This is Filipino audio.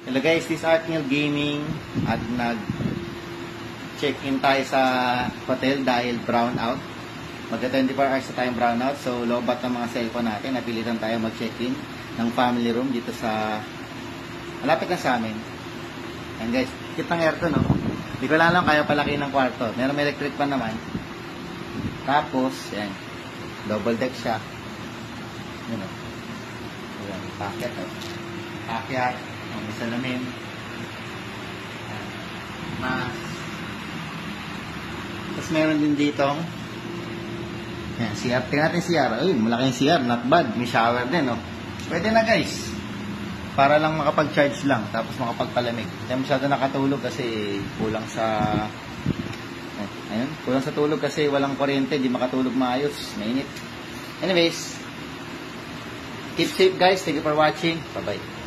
Hello guys, this is Arkneil Gaming at nag-check-in tayo sa hotel dahil brownout. Magka 24 hours na tayong brownout, so lobat ng mga cellphone natin. Napilitan tayo mag-check-in ng family room dito sa malapit na sa amin. And guys, kitang aircon, no? Hindi ko lang kaya palaki ng kwarto. Meron may electric pan naman. Tapos, yan, double deck siya. Yun, no? Ayan, packet, no? Packet. May salamin. Mas. Tapos meron din ditong yan, CR. Tingnan natin CR. Ay, malaking CR. Not bad. May shower din, no? Pwede na, guys. Para lang makapag-charge lang. Tapos makapagpalamig. Hindi masyado nakatulog kasi kulang sa ayun. Kulang sa tulog kasi walang kuryente. Hindi makatulog maayos. Mainit. Anyways. Keep safe, guys. Thank you for watching. Bye-bye.